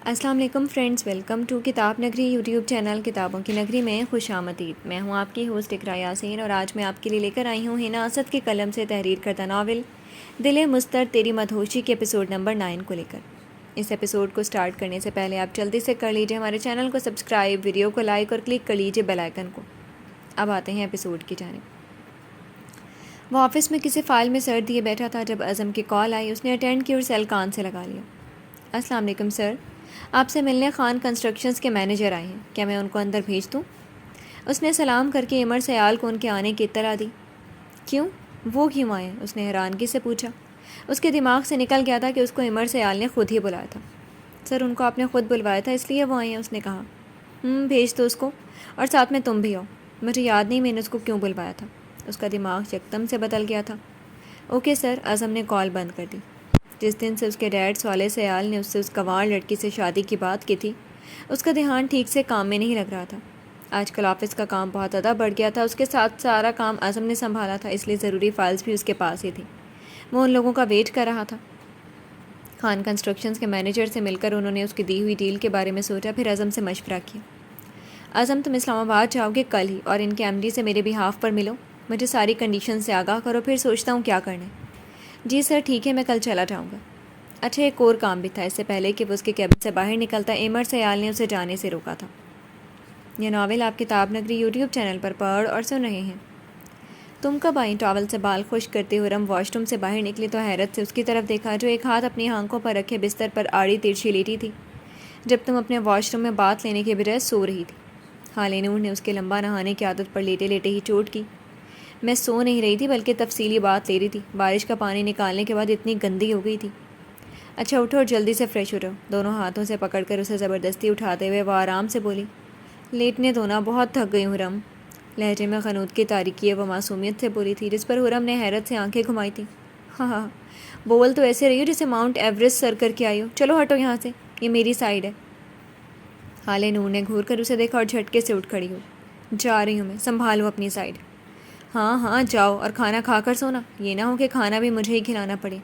السلام علیکم friends, welcome to کتاب نگری یوٹیوب چینل کتابوں کی نگری میں خوش آمدید۔ میں ہوں آپ کی ہوسٹ اقراء یاسین اور آج میں آپ کے لیے لے کر آئی ہوں ہنا اسد کے قلم سے تحریر کردہ ناول دل مضطر تیری مدہوشی کے ایپیسوڈ نمبر 9 کو لے کر۔ اس ایپیسوڈ کو سٹارٹ کرنے سے پہلے آپ جلدی سے کر لیجئے ہمارے چینل کو سبسکرائب، ویڈیو کو لائک اور کلک کر لیجئے بیل آئیکن کو۔ اب آتے ہیں ایپیسوڈ کی جانب۔ وہ آفس میں کسی فائل میں سر دیے بیٹھا تھا جب اعظم کی کال آئی۔ اس نے اٹینڈ کی اور سیل کان سے لگا لیا۔ السلام علیکم سر، آپ سے ملنے خان کنسٹرکشنز کے مینیجر آئے ہیں، کیا میں ان کو اندر بھیج دوں؟ اس نے سلام کر کے عمر سیال کو ان کے آنے کی اطلاع دی۔ کیوں؟ وہ کیوں آئے؟ اس نے حیرانگی سے پوچھا۔ اس کے دماغ سے نکل گیا تھا کہ اس کو عمر سیال نے خود ہی بلایا تھا۔ سر، ان کو آپ نے خود بلوایا تھا اس لیے وہ آئے ہیں، اس نے کہا۔ بھیج دو اس کو، اور ساتھ میں تم بھی آؤ۔ مجھے یاد نہیں میں نے اس کو کیوں بلوایا تھا۔ اس کا دماغ یکدم سے بدل گیا تھا۔ اوکے سر، اعظم نے کال بند کر دی۔ جس دن سے اس کے ڈیڈ صالح سیال نے اس سے اس گنوار لڑکی سے شادی کی بات کی تھی، اس کا دھیان ٹھیک سے کام میں نہیں لگ رہا تھا۔ آج کل آفس کا کام بہت زیادہ بڑھ گیا تھا۔ اس کے ساتھ سارا کام اعظم نے سنبھالا تھا، اس لیے ضروری فائلز بھی اس کے پاس ہی تھیں۔ وہ ان لوگوں کا ویٹ کر رہا تھا۔ خان کنسٹرکشنز کے مینیجر سے مل کر انہوں نے اس کی دی ہوئی ڈیل کے بارے میں سوچا، پھر اعظم سے مشورہ کیا۔ اعظم، تم اسلام آباد جاؤ گے کل ہی، اور ان کے ایم ڈی سے میرے بہاف پر ملو۔ مجھے ساری کنڈیشن سے آگاہ کرو، پھر سوچتا ہوں کیا کرنا ہے۔ جی سر، ٹھیک ہے، میں کل چلا جاؤں گا۔ اچھا، ایک اور کام بھی تھا۔ اس سے پہلے کہ وہ اس کے کیبن سے باہر نکلتا، عمر سیال نے اسے جانے سے روکا تھا۔ یہ ناول آپ کتاب نگری یوٹیوب چینل پر پڑھ اور سن رہے ہیں۔ تم کب آئیں؟ ٹاول سے بال خشک کرتے حرم واش روم سے باہر نکلی تو حیرت سے اس کی طرف دیکھا، جو ایک ہاتھ اپنی آنکھوں پر رکھے بستر پر آڑی ترچھی لیٹی تھی۔ جب تم اپنے واش روم میں بات لینے کے بجائے سو رہی تھی۔ خالہ نور نے اس کے لمبا نہانے کی عادت پر لیٹے لیٹے ہی چوٹ کی۔ میں سو نہیں رہی تھی، بلکہ تفصیلی بات لے رہی تھی۔ بارش کا پانی نکالنے کے بعد اتنی گندی ہو گئی تھی۔ اچھا اٹھو اور جلدی سے فریش ہو جاؤ۔ دونوں ہاتھوں سے پکڑ کر اسے زبردستی اٹھاتے ہوئے وہ آرام سے بولی۔ لیٹنے دو نا، بہت تھک گئی حرم۔ لہجے میں خنود کی تاریکی وہ معصومیت سے بولی تھی، جس پر حرم نے حیرت سے آنکھیں گھمائی تھیں۔ ہاں ہاں، بول تو ایسے رہی ہو جیسے ماؤنٹ ایوریسٹ سر کر کے آئی ہو۔ چلو ہٹو یہاں سے، یہ میری سائڈ ہے۔ خالہ نور نے گھور کر اسے دیکھا اور جھٹکے سے اٹھ کھڑی ہوئی۔ جا رہی ہوں میں، سنبھالو اپنی سائڈ۔ ہاں ہاں جاؤ، اور کھانا کھا کر سونا، یہ نہ ہو کہ کھانا بھی مجھے ہی کھلانا پڑے۔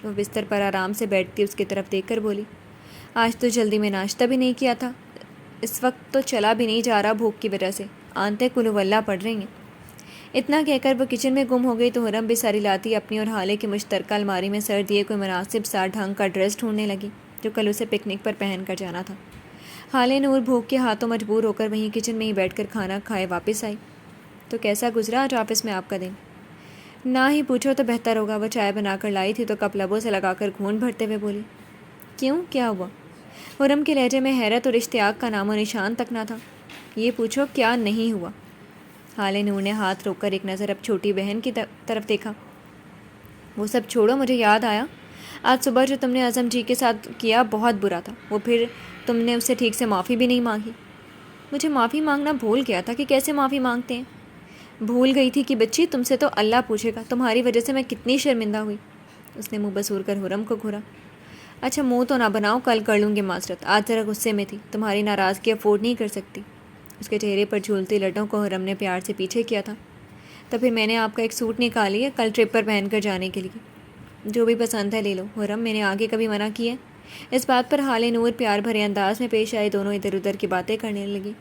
وہ بستر پر آرام سے بیٹھتی اس کی طرف دیکھ کر بولی۔ آج تو جلدی میں ناشتہ بھی نہیں کیا تھا، اس وقت تو چلا بھی نہیں جا رہا بھوک کی وجہ سے، آنتیں کلو واللہ پڑ رہی ہیں۔ اتنا کہہ کر وہ کچن میں گم ہو گئی تو حرم بھی ساری لاتی اپنی اور حالے کی مشترکہ الماری میں سر دیے کوئی مناسب سا ڈھنگ کا ڈریس ڈھونڈنے لگی، جو کل اسے پکنک پر پہن کر جانا تھا۔ حالے نور بھوک کے ہاتھوں مجبور ہو کر وہیں کچن میں ہی بیٹھ کر کھانا کھائے واپس آئی۔ تو کیسا گزرا آج آفس میں آپ کا دن؟ نہ ہی پوچھو تو بہتر ہوگا۔ وہ چائے بنا کر لائی تھی تو کپ لبوں سے لگا کر گھونٹ بھرتے ہوئے بولی۔ کیوں، کیا ہوا؟ حرم کے لہجے میں حیرت اور اشتیاق کا نام و نشان تک نہ تھا۔ یہ پوچھو کیا نہیں ہوا۔ خالہ نور نے ہاتھ روک کر ایک نظر اب چھوٹی بہن کی طرف دیکھا۔ وہ سب چھوڑو، مجھے یاد آیا، آج صبح جو تم نے اعظم جی کے ساتھ کیا بہت برا تھا۔ وہ پھر تم نے اس سے ٹھیک سے معافی بھی نہیں مانگی۔ مجھے معافی مانگنا بھول گیا تھا کہ کیسے معافی مانگتے ہیں۔ بھول گئی تھی کہ بچی، تم سے تو اللہ پوچھے گا، تمہاری وجہ سے میں کتنی شرمندہ ہوئی۔ اس نے منہ بسور کر حرم کو گھورا۔ اچھا منہ تو نہ بناؤ، کل کر لوں گی معذرت، آج ذرا غصے میں تھی، تمہاری ناراضگی افورڈ نہیں کر سکتی۔ اس کے چہرے پر جھولتی لٹوں کو حرم نے پیار سے پیچھے کیا تھا۔ تو پھر میں نے آپ کا ایک سوٹ نکالی ہے کل ٹرپ پر پہن کر جانے کے لیے، جو بھی پسند ہے لے لو۔ حرم، میں نے آگے کبھی منع کی ہے؟ اس بات پر خالہ نور پیار بھرے انداز میں پیش آئے، دونوں ادھر ادھر کی باتیں کرنے لگی۔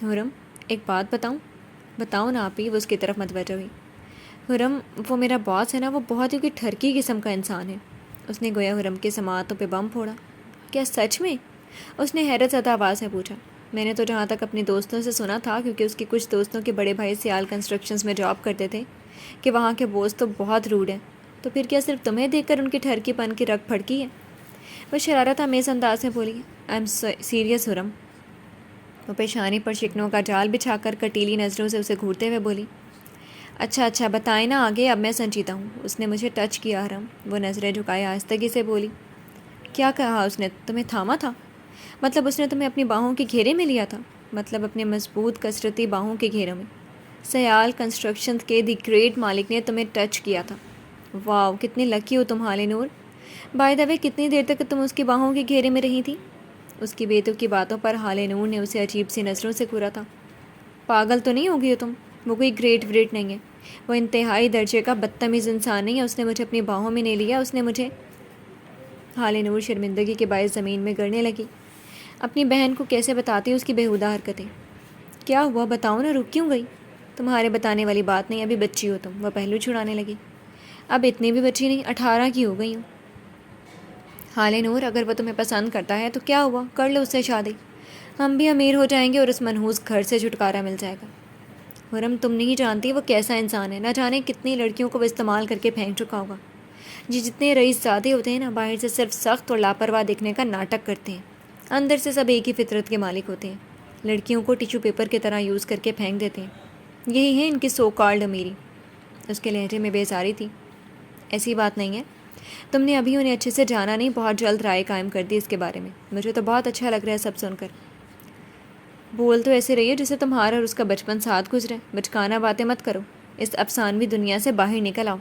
حرم، ایک بات بتاؤں؟ بتاؤ نا آپ ہی، وہ اس کی طرف متوجہ ہوئی۔ حرم، وہ میرا باس ہے نا، وہ بہت ہی ٹھرکی قسم کا انسان ہے۔ اس نے گویا حرم کے سماعتوں پہ بم پھوڑا۔ کیا سچ میں؟ اس نے حیرت زدہ آواز میں پوچھا۔ میں نے تو جہاں تک اپنے دوستوں سے سنا تھا، کیونکہ اس کے کچھ دوستوں کے بڑے بھائی سیال کنسٹرکشنز میں جاب کرتے تھے، کہ وہاں کے بوس تو بہت روڈ ہیں۔ تو پھر کیا صرف تمہیں دیکھ کر ان کی ٹھرکی پن کی رگ پھڑکی ہے؟ وہ شرارت آمیز انداز میں بولی۔ آئی ایم سیریس حرم۔ وہ پیشانی پر شکنوں کا جال بچھا کر کٹیلی نظروں سے اسے گھورتے ہوئے بولی۔ اچھا بتائیں نا آگے، اب میں سنجیدہ ہوں۔ اس نے مجھے ٹچ کیا حرم، وہ نظریں جھکائے آہستگی سے بولی۔ کیا کہا اس نے؟ تمہیں تھاما تھا؟ مطلب اس نے تمہیں اپنی باہوں کے گھیرے میں لیا تھا؟ مطلب اپنے مضبوط کثرتی باہوں کے گھیرے میں؟ سیال کنسٹرکشن کے دی گریٹ مالک نے تمہیں ٹچ کیا تھا؟ واو، کتنی لکی ہو تم خالہ نور۔ بائی دا وے، کتنی دیر تک تم اس کی باہوں کے گھیرے میں رہی تھی؟ اس کی بیتو کی باتوں پر خالہ نور نے اسے عجیب سی نظروں سے گھورا تھا۔ پاگل تو نہیں ہو گئی ہو تم؟ وہ کوئی گریٹ وریٹ نہیں ہے، وہ انتہائی درجے کا بدتمیز انسان نہیں ہے۔ اس نے مجھے اپنی باہوں میں نہیں لیا، اس نے مجھے… خالہ نور شرمندگی کے باعث زمین میں گرنے لگی۔ اپنی بہن کو کیسے بتاتی اس کی بیہودہ حرکتیں؟ کیا ہوا بتاؤ نا، رک کیوں گئی؟ تمہارے بتانے والی بات نہیں، ابھی بچی ہو تم، وہ پہلو چھڑانے لگی۔ اب اتنی بھی بچی نہیں، 18 کی ہو گئی ہوں۔ حال نور، اگر وہ تمہیں پسند کرتا ہے تو کیا ہوا، کر لو اس سے شادی، ہم بھی امیر ہو جائیں گے اور اس منحوس گھر سے چھٹکارا مل جائے گا۔ حرم تم نہیں جانتی وہ کیسا انسان ہے، نہ جانے کتنی لڑکیوں کو وہ استعمال کر کے پھینک چکا ہوگا۔ جتنے رئیس زادے ہوتے ہیں نا، باہر سے صرف سخت اور لاپرواہ دکھنے کا ناٹک کرتے ہیں، اندر سے سب ایک ہی فطرت کے مالک ہوتے ہیں، لڑکیوں کو ٹیشو پیپر کی طرح یوز کر کے پھینک دیتے ہیں۔ یہی ہے ان کی سو کالڈ امیری۔ اس کے لہجے میں بیزاری تھی۔ ایسی بات نہیں ہے، تم نے ابھی انہیں اچھے سے جانا نہیں، بہت جلد رائے قائم کر دی اس کے بارے میں۔ مجھے تو بہت اچھا لگ رہا ہے سب سن کر۔ بول تو ایسے رہی ہے جسے تمہارا اور اس کا بچپن ساتھ گزرے، بچکانہ باتیں مت کرو، اس افسانوی دنیا سے باہر نکل آؤ۔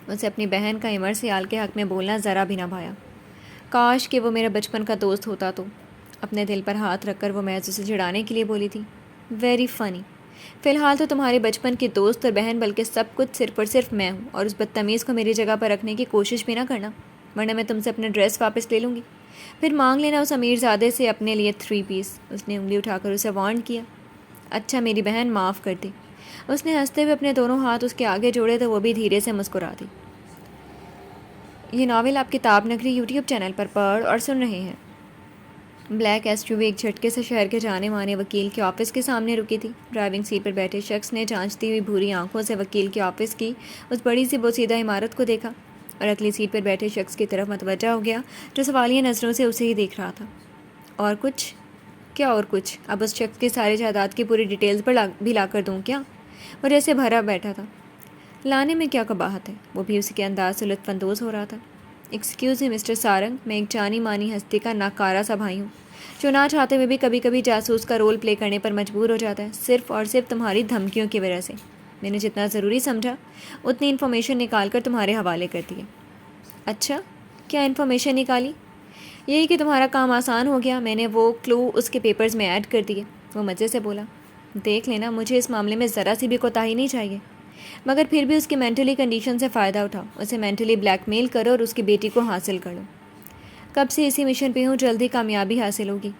اسے اپنی بہن کا عمر سیال کے حق میں بولنا ذرا بھی نہ بھایا۔ کاش کہ وہ میرا بچپن کا دوست ہوتا تو۔ اپنے دل پر ہاتھ رکھ کر وہ محض اسے چڑھانے کے لیے بولی تھی۔ Very funny. فی الحال تو تمہارے بچپن کی دوست اور بہن بلکہ سب کچھ صرف اور صرف میں ہوں، اور اس بدتمیز کو میری جگہ پر رکھنے کی کوشش بھی نہ کرنا، ورنہ میں تم سے اپنا ڈریس واپس لے لوں گی، پھر مانگ لینا اس امیر زادے سے اپنے لیے 3 پیس۔ اس نے انگلی اٹھا کر اسے وارن کیا۔ اچھا میری بہن، معاف کر دی۔ اس نے ہنستے ہوئے اپنے دونوں ہاتھ اس کے آگے جوڑے تو وہ بھی دھیرے سے مسکرا دی۔ یہ ناول آپ کتاب نگری یوٹیوب چینل پر پڑھ اور سن رہے ہیں۔ بلیک ایس یو وی ایک جھٹکے سے شہر کے جانے مانے وکیل کے آفس کے سامنے رکی تھی۔ ڈرائیونگ سیٹ پر بیٹھے شخص نے جانچتی ہوئی بھوری آنکھوں سے وکیل کے آفس کی اس بڑی سی بوسیدہ عمارت کو دیکھا اور اگلی سیٹ پر بیٹھے شخص کی طرف متوجہ ہو گیا جو سوالیہ نظروں سے اسے ہی دیکھ رہا تھا۔ اور کچھ؟ کیا اور کچھ؟ اب اس شخص کی سارے جائیداد کی پوری ڈیٹیلز پر بھی لا کر دوں کیا؟ وہ جیسے بھرا بیٹھا تھا۔ لانے میں کیا قباحت ہے؟ وہ بھی اسی کے انداز سے لطف اندوز ہو رہا تھا۔ ایکسکیوز می مسٹر سارنگ، میں ایک جانی مانی ہستی کا ناکارہ سا بھائی ہوں جو نہ چاہتے ہوئے بھی کبھی کبھی جاسوس کا رول پلے کرنے پر مجبور ہو جاتا ہے، صرف اور صرف تمہاری دھمکیوں کی وجہ سے۔ میں نے جتنا ضروری سمجھا اتنی انفارمیشن نکال کر تمہارے حوالے کر دی ہے۔ اچھا، کیا انفارمیشن نکالی؟ یہی کہ تمہارا کام آسان ہو گیا، میں نے وہ کلو اس کے پیپرز میں ایڈ کر دیے۔ وہ مزے سے بولا۔ دیکھ لینا، مجھے اس معاملے میں ذرا سی بھی کوتاہی نہیں چاہیے، مگر پھر بھی اس کی مینٹلی کنڈیشن سے فائدہ اٹھاؤ، اسے مینٹلی بلیک میل کرو اور اس کی بیٹی کو حاصل کرو۔ کب سے اسی مشن پہ ہوں، جلدی کامیابی حاصل ہوگی۔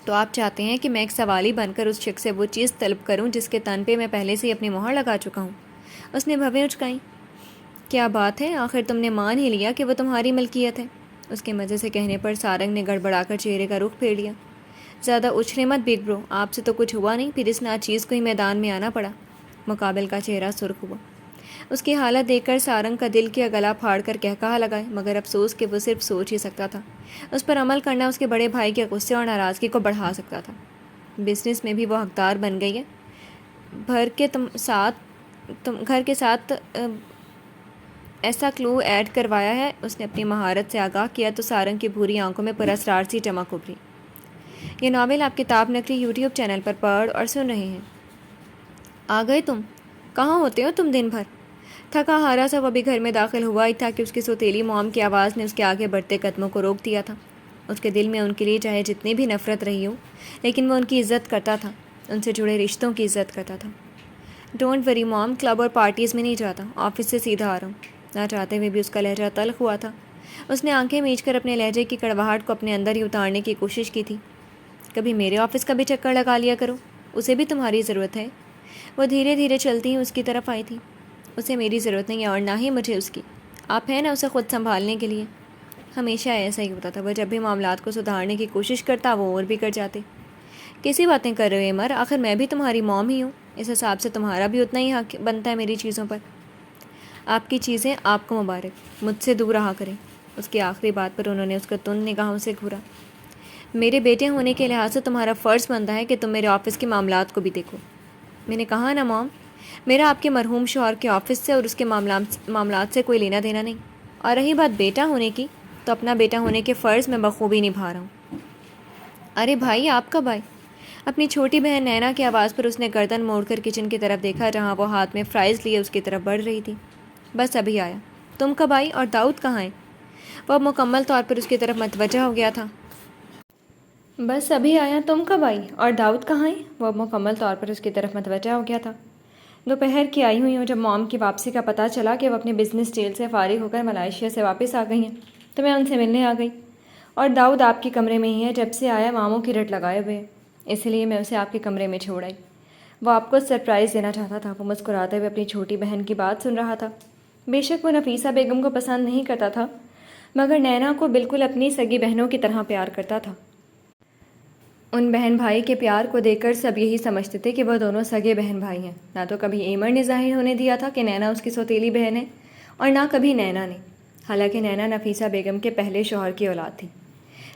تو آپ چاہتے ہیں کہ میں ایک سوالی بن کر اس شخص سے وہ چیز طلب کروں جس کے تن پہ میں پہلے سے ہی اپنی مہر لگا چکا ہوں؟ اس نے بھویں اچکائیں۔ کیا بات ہے، آخر تم نے مان ہی لیا کہ وہ تمہاری ملکیت ہے؟ اس کے مزے سے کہنے پر سارنگ نے گڑبڑا کر چہرے کا رخ پھیر لیا۔ زیادہ اچھلے مت بگ برو، آپ سے تو کچھ ہوا نہیں، پھر اس ناچیز کو ہی میدان میں آنا پڑا۔ مقابل کا چہرہ سرخ ہوا۔ اس کی حالت دیکھ کر سارنگ کا دل کیا گلا پھاڑ کر کہا لگائے، مگر افسوس کہ وہ صرف سوچ ہی سکتا تھا۔ اس پر عمل کرنا اس کے بڑے بھائی کے غصے اور ناراضگی کو بڑھا سکتا تھا۔ بزنس میں بھی وہ حقدار بن گئی ہے۔ گھر کے ساتھ ایسا کلو ایڈ کروایا ہے، اس نے اپنی مہارت سے آگاہ کیا تو سارنگ کی بھوری آنکھوں میں پراسرار سی چمک ابھری۔ یہ ناول آپ کتاب نگری یوٹیوب چینل پر پڑھ اور سن رہے ہیں۔ آ گئے تم؟ کہاں ہوتے ہو تم دن بھر؟ تھکا ہارا سا وہ بھی گھر میں داخل ہوا ہی تھا کہ اس کی سوتیلی موم کی آواز نے اس کے آگے بڑھتے قدموں کو روک دیا تھا۔ اس کے دل میں ان کے لیے چاہے جتنی بھی نفرت رہی ہو، لیکن وہ ان کی عزت کرتا تھا، ان سے جڑے رشتوں کی عزت کرتا تھا۔ ڈونٹ وری موم، کلب اور پارٹیز میں نہیں جاتا، آفس سے سیدھا آ رہا ہوں۔ نہ چاہتے ہوئے بھی اس کا لہجہ تلخ ہوا تھا۔ اس نے آنکھیں میچ کر اپنے لہجے کی کڑواہٹ کو اپنے اندر ہی اتارنے کی کوشش کی تھی۔ کبھی میرے آفس کا بھی چکر لگا لیا کرو، اسے بھی تمہاری ضرورت ہے۔ وہ دھیرے دھیرے چلتی اس کی طرف آئی تھی۔ اسے میری ضرورت نہیں ہے اور نہ ہی مجھے اس کی، آپ ہیں نا اسے خود سنبھالنے کے لیے۔ ہمیشہ ایسا ہی ہوتا تھا، وہ جب بھی معاملات کو سدھارنے کی کوشش کرتا وہ اور بھی کر جاتے۔ کیسی باتیں کر رہے ہو عمر، آخر میں بھی تمہاری موم ہی ہوں، اس حساب سے تمہارا بھی اتنا ہی حق بنتا ہے میری چیزوں پر۔ آپ کی چیزیں آپ کو مبارک، مجھ سے دور رہا کریں۔ اس کی آخری بات پر انہوں نے اس کو تند نگاہوں سے گھورا۔ میرے بیٹے ہونے کے لحاظ سے تمہارا فرض بنتا ہے کہ تم میرے آفس کے معاملات کو بھی دیکھو۔ میں نے کہا نا موم، میرا آپ کے مرحوم شوہر کے آفس سے اور اس کے معاملات سے کوئی لینا دینا نہیں۔ اور رہی بات بیٹا ہونے کی، تو اپنا بیٹا ہونے کے فرض میں بخوبی نبھا رہا ہوں۔ ارے بھائی، آپ کب آئے؟ اپنی چھوٹی بہن نینا کی آواز پر اس نے گردن موڑ کر کچن کی طرف دیکھا جہاں وہ ہاتھ میں فرائز لیے اس کی طرف بڑھ رہی تھی۔ بس ابھی آیا۔ تم کب آئی اور داؤد کہاں ہے؟ وہ اب مکمل طور پر اس کی طرف متوجہ ہو گیا تھا۔ بس ابھی آیا، تم کب آئی اور داؤد کہاں ہے؟ وہ اب مکمل طور پر اس کی طرف متوجہ ہو گیا تھا۔ دوپہر کی آئی ہوئی ہوں، جب موم کی واپسی کا پتہ چلا کہ وہ اپنے بزنس ڈیل سے فارغ ہو کر ملائیشیا سے واپس آ گئی ہیں تو میں ان سے ملنے آ گئی، اور داؤد آپ کے کمرے میں ہی ہے، جب سے آیا ماموں کی رٹ لگائے ہوئے، اس لیے میں اسے آپ کے کمرے میں چھوڑ آئی۔ وہ آپ کو سرپرائز دینا چاہتا تھا۔ وہ مسکراتے ہوئے اپنی چھوٹی بہن کی بات سن رہا تھا۔ بے شک وہ نفیسہ بیگم کو پسند نہیں کرتا تھا، مگر نینا کو بالکل اپنی سگی بہنوں کی طرح پیار کرتا تھا۔ ان بہن بھائی کے پیار کو دیکھ کر سب یہی سمجھتے تھے کہ وہ دونوں سگے بہن بھائی ہیں۔ نہ تو کبھی ایمر نے ظاہر ہونے دیا تھا کہ نینا اس کی سوتیلی بہن ہے، اور نہ کبھی نینا نے، حالانکہ نینا نفیسہ بیگم کے پہلے شوہر کی اولاد تھی۔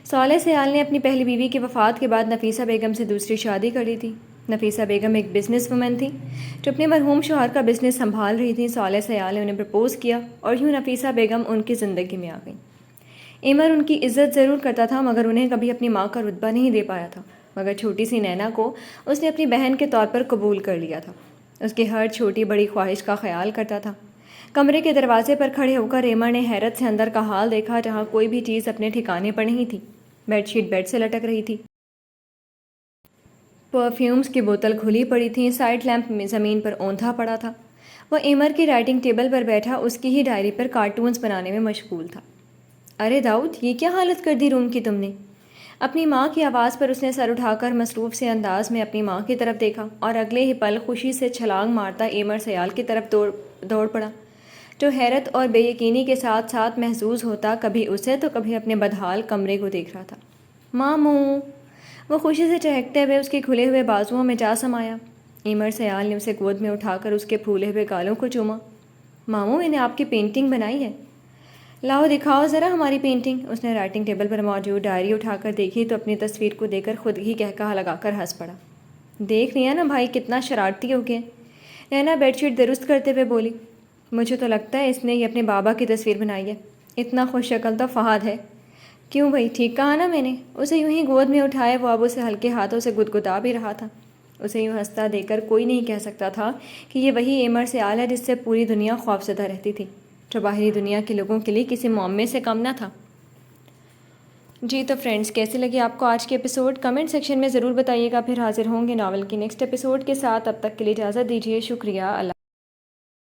صالح سیال نے اپنی پہلی بیوی کی وفات کے بعد نفیسہ بیگم سے دوسری شادی کر لی تھی۔ نفیسہ بیگم ایک بزنس وومن تھی جو اپنے مرحوم شوہر کا بزنس سنبھال رہی تھی۔ صالح سیال نے انہیں پرپوز کیا اور یوں نفیسہ بیگم ان کی زندگی میں آ گئی۔ ایمر ان کی عزت ضرور کرتا تھا، مگر انہیں کبھی اپنی ماں کا رتبہ نہیں دے پایا تھا، مگر چھوٹی سی نینا کو اس نے اپنی بہن کے طور پر قبول کر لیا تھا۔ اس کی ہر چھوٹی بڑی خواہش کا خیال کرتا تھا۔ کمرے کے دروازے پر کھڑے ہو کر ایمر نے حیرت سے اندر کا حال دیکھا، جہاں کوئی بھی چیز اپنے ٹھکانے پر نہیں تھی۔ بیڈ شیٹ بیڈ سے لٹک رہی تھی، پرفیومز کی بوتل کھلی پڑی تھی، سائڈ لیمپ زمین پر اوندھا پڑا تھا۔ وہ ایمر کی رائٹنگ ٹیبل پر بیٹھا اس کی ہی ڈائری پر کارٹونز بنانے میں مشغول تھا۔ ارے داؤد، یہ کیا حالت کر دی روم کی تم نے؟ اپنی ماں کی آواز پر اس نے سر اٹھا کر مصروف سے انداز میں اپنی ماں کی طرف دیکھا، اور اگلے ہی پل خوشی سے چھلانگ مارتا ایمر سیال کی طرف دوڑ پڑا، جو حیرت اور بے یقینی کے ساتھ ساتھ محظوظ ہوتا کبھی اسے تو کبھی اپنے بدحال کمرے کو دیکھ رہا تھا۔ ماموں! وہ خوشی سے چہکتے ہوئے اس کے کھلے ہوئے بازوؤں میں جا سمایا۔ ایمر سیال نے اسے گود میں اٹھا کر اس کے پھولے ہوئے گالوں کو چوما۔ ماموں، میں نے آپ کی پینٹنگ بنائی ہے، لاؤ دکھاؤ ذرا ہماری پینٹنگ۔ اس نے رائٹنگ ٹیبل پر موجود ڈائری اٹھا کر دیکھی تو اپنی تصویر کو دیکھ کر خود ہی قہقہہ لگا کر ہنس پڑا۔ دیکھ لیا نا بھائی، کتنا شرارتی ہو گیا۔ نینا بیڈ شیٹ درست کرتے ہوئے بولی، مجھے تو لگتا ہے اس نے یہ اپنے بابا کی تصویر بنائی ہے، اتنا خوش شکل تو فہد ہے۔ کیوں بھائی، ٹھیک کہا نا میں نے؟ اسے یوں ہی گود میں اٹھائے وہ اب اسے ہلکے ہاتھوں سے گدگدا بھی رہا تھا۔ اسے یوں ہنستا دیکھ کر کوئی نہیں کہہ سکتا تھا کہ یہ وہی ایمر سیال ہے جس سے پوری دنیا خوفزدہ رہتی تھی، جو باہری دنیا کے لوگوں کے لیے کسی معمے سے کم نہ تھا۔ جی تو فرینڈز، کیسے لگے آپ کو آج کے ایپیسوڈ؟ کمنٹ سیکشن میں ضرور بتائیے گا۔ پھر حاضر ہوں گے ناول کی نیکسٹ ایپیسوڈ کے ساتھ۔ اب تک کے لیے اجازت دیجیے، شکریہ، اللہ